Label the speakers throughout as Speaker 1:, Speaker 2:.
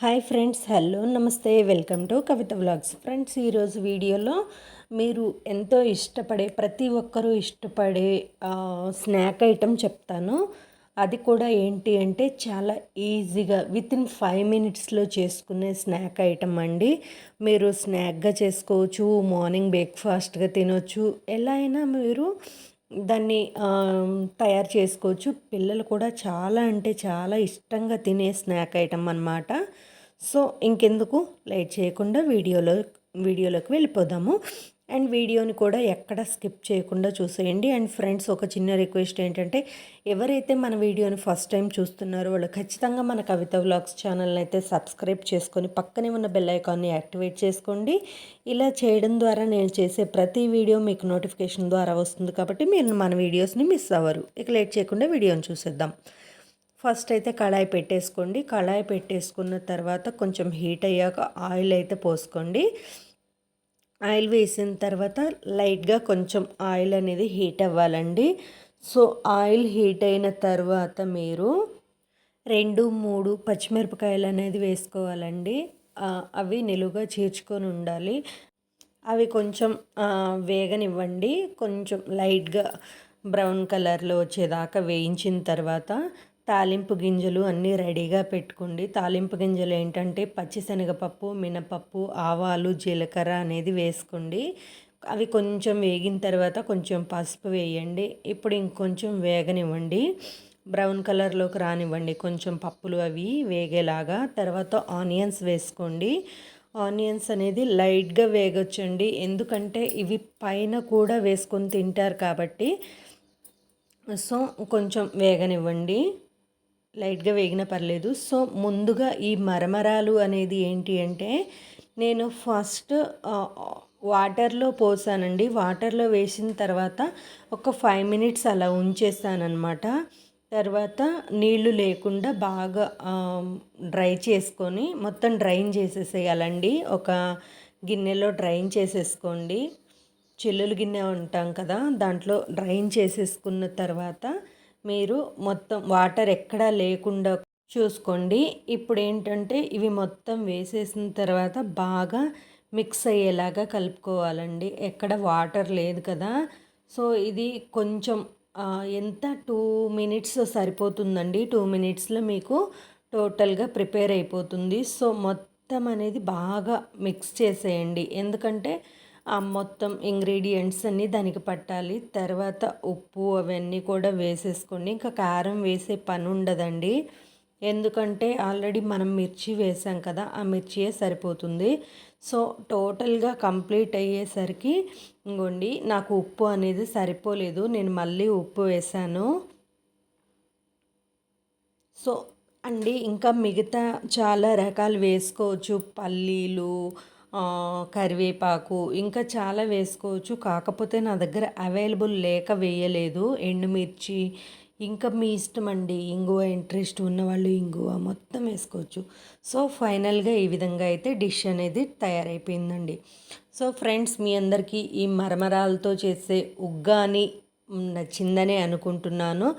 Speaker 1: Hi friends, hello నమస్తే, welcome to Kavitha vlogs. Friends, ఈరోజు వీడియోలో మీరు ఎంతో ఇష్టపడే, ప్రతి ఒక్కరూ ఇష్టపడే స్నాక్ ఐటెం చెప్తాను. అది కూడా ఏంటి అంటే చాలా ఈజీగా వితిన్ 5 మినిట్స్లో చేసుకునే స్నాక్ ఐటెం అండి. మీరు స్నాక్గా చేసుకోవచ్చు, మార్నింగ్ బ్రేక్ఫాస్ట్గా తినొచ్చు, ఎలా అయినా మీరు దాన్ని తయారు చేసుకోవచ్చు. పిల్లలు కూడా చాలా అంటే చాలా ఇష్టంగా తినే స్నాక్ ఐటెం అన్నమాట. సో ఇంకెందుకు లేట్ చేయకుండా వీడియోలోకి వెళ్ళిపోదాము. అండ్ వీడియోని కూడా ఎక్కడ స్కిప్ చేయకుండా చూసేయండి. అండ్ ఫ్రెండ్స్, ఒక చిన్న రిక్వెస్ట్ ఏంటంటే, ఎవరైతే మన వీడియోని ఫస్ట్ టైం చూస్తున్నారో వాళ్ళు ఖచ్చితంగా మన కవిత వ్లాగ్స్ ఛానల్ని అయితే సబ్స్క్రైబ్ చేసుకొని పక్కనే ఉన్న బెల్ ఐకాన్ని యాక్టివేట్ చేసుకోండి. ఇలా చేయడం ద్వారా నేను చేసే ప్రతి వీడియో మీకు నోటిఫికేషన్ ద్వారా వస్తుంది, కాబట్టి మీరు మన వీడియోస్ని మిస్ అవ్వరు. ఇక లేట్ చేయకుండా వీడియోని చూసేద్దాం. ఫస్ట్ అయితే కళాయి పెట్టేసుకోండి. కళాయి పెట్టేసుకున్న తర్వాత కొంచెం హీట్ అయ్యాక ఆయిల్ అయితే పోసుకోండి. ఆయిల్ వేసిన తర్వాత లైట్గా కొంచెం ఆయిల్ అనేది హీట్ అవ్వాలండి. సో ఆయిల్ హీట్ అయిన తర్వాత మీరు 2-3 పచ్చిమిరపకాయలు అనేది వేసుకోవాలండి. అవి నిలువుగా చీల్చుకొని ఉండాలి. అవి కొంచెం వేగనివ్వండి. కొంచెం లైట్గా బ్రౌన్ కలర్లో వచ్చేదాకా వేయించిన తర్వాత తాలింపు గింజలు అన్నీ రెడీగా పెట్టుకోండి. తాలింపు గింజలు ఏంటంటే పచ్చిశనగపప్పు, మినపప్పు, ఆవాలు, జీలకర్ర అనేది వేసుకోండి. అవి కొంచెం వేగిన తర్వాత కొంచెం పసుపు వేయండి. ఇప్పుడు ఇంకొంచెం వేగనివ్వండి, బ్రౌన్ కలర్లోకి రానివ్వండి కొంచెం పప్పులు అవి వేగేలాగా. తర్వాత ఆనియన్స్ వేసుకోండి. ఆనియన్స్ అనేది లైట్గా వేగొచ్చండి, ఎందుకంటే ఇవి పైన కూడా వేసుకొని తింటారు కాబట్టి. సో కొంచెం వేగనివ్వండి, లైట్గా వేగిన పర్లేదు. సో ముందుగా ఈ మరమరాలు అనేది ఏంటి అంటే, నేను ఫస్ట్ వాటర్లో పోసానండి. వాటర్లో వేసిన తర్వాత ఒక 5 మినిట్స్ అలా ఉంచేస్తానన్నమాట. తర్వాత నీళ్లు లేకుండా బాగా డ్రై చేసుకొని మొత్తం డ్రైన్ చేసేసేయాలండి. ఒక గిన్నెలో డ్రైన్ చేసేసుకోండి. చిల్లులు గిన్నె ఉంటాం కదా, దాంట్లో డ్రైన్ చేసేసుకున్న తర్వాత మీరు మొత్తం వాటర్ ఎక్కడా లేకుండా చూసుకోండి. ఇప్పుడు ఏంటంటే ఇవి మొత్తం వేసేసిన తర్వాత బాగా మిక్స్ అయ్యేలాగా కలుపుకోవాలండి. ఎక్కడ వాటర్ లేదు కదా. సో ఇది కొంచెం ఎంత 2 మినిట్స్ సరిపోతుందండి. 2 మినిట్స్లో మీకు టోటల్గా ప్రిపేర్ అయిపోతుంది. సో మొత్తం అనేది బాగా మిక్స్ చేసేయండి, ఎందుకంటే మొత్తం ఇంగ్రీడియంట్స్ అన్నీ దానికి పట్టాలి. తర్వాత ఉప్పు అవన్నీ కూడా వేసేసుకోండి. ఇంకా కారం వేసే పని ఉండదండి, ఎందుకంటే ఆల్రెడీ మనం మిర్చి వేసాం కదా, ఆ మిర్చియే సరిపోతుంది. సో టోటల్గా కంప్లీట్ అయ్యేసరికి ఇంకోండి, నాకు ఉప్పు అనేది సరిపోలేదు, నేను మళ్ళీ ఉప్పు వేసాను. సో అండి, ఇంకా మిగతా చాలా రకాలు వేసుకోవచ్చు. పల్లీలు, కరివేపాకు, ఇంకా చాలా వేసుకోవచ్చు. కాకపోతే నా దగ్గర అవైలబుల్ లేక వేయలేదు. ఎండుమిర్చి, ఇంకా మీ ఇష్టం అండి. ఇంగువ ఇంట్రెస్ట్ ఉన్నవాళ్ళు ఇంగువ మొత్తం వేసుకోవచ్చు. సో ఫైనల్గా ఈ విధంగా అయితే డిష్ అనేది తయారైపోయిందండి. సో ఫ్రెండ్స్, మీ అందరికీ ఈ మరమరాలతో చేసే ఉగ్గాని నచ్చిందనే అనుకుంటున్నాను.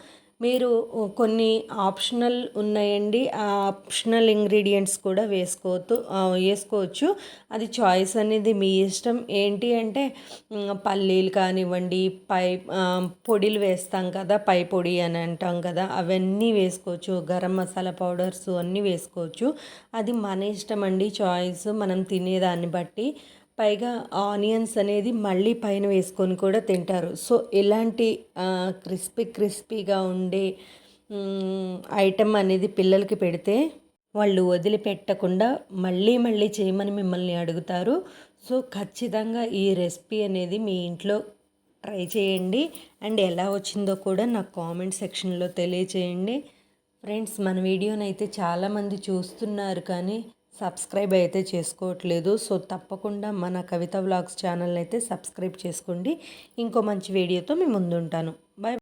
Speaker 1: మీరు కొన్ని ఆప్షనల్ ఉన్నాయండి, ఆ ఆప్షనల్ ఇంగ్రీడియంట్స్ కూడా వేసుకోవచ్చు. అది చాయిస్ అనేది మీ ఇష్టం. ఏంటి అంటే పల్లీలు కానివ్వండి, పొడిలు వేస్తాం కదా, పై పొడి అని అంటాం కదా, అవన్నీ వేసుకోవచ్చు. గరం మసాలా పౌడర్స్ అన్నీ వేసుకోవచ్చు. అది మన ఇష్టం అండి, చాయిస్ మనం తినేదాన్ని బట్టి. పైగా ఆనియన్స్ అనేది మళ్ళీ పైన వేసుకొని కూడా తింటారు. సో ఇలాంటి క్రిస్పీగా ఉండే ఐటెం అనేది పిల్లలకి పెడితే వాళ్ళు వదిలిపెట్టకుండా మళ్ళీ మళ్ళీ చేయమని మిమ్మల్ని అడుగుతారు. సో ఖచ్చితంగా ఈ రెసిపీ అనేది మీ ఇంట్లో ట్రై చేయండి. అండ్ ఎలా వచ్చిందో కూడా నాకు కామెంట్ సెక్షన్లో తెలియచేయండి. ఫ్రెండ్స్, మన వీడియోని అయితే చాలామంది చూస్తున్నారు కానీ సబ్స్క్రైబ్ అయితే చేసుకోవట్లేదు. సో తప్పకుండా మన కవిత వ్లాగ్స్ ఛానల్ అయితే సబ్స్క్రైబ్ చేసుకోండి. ఇంకో మంచి వీడియోతో మీ ముందుంటాను.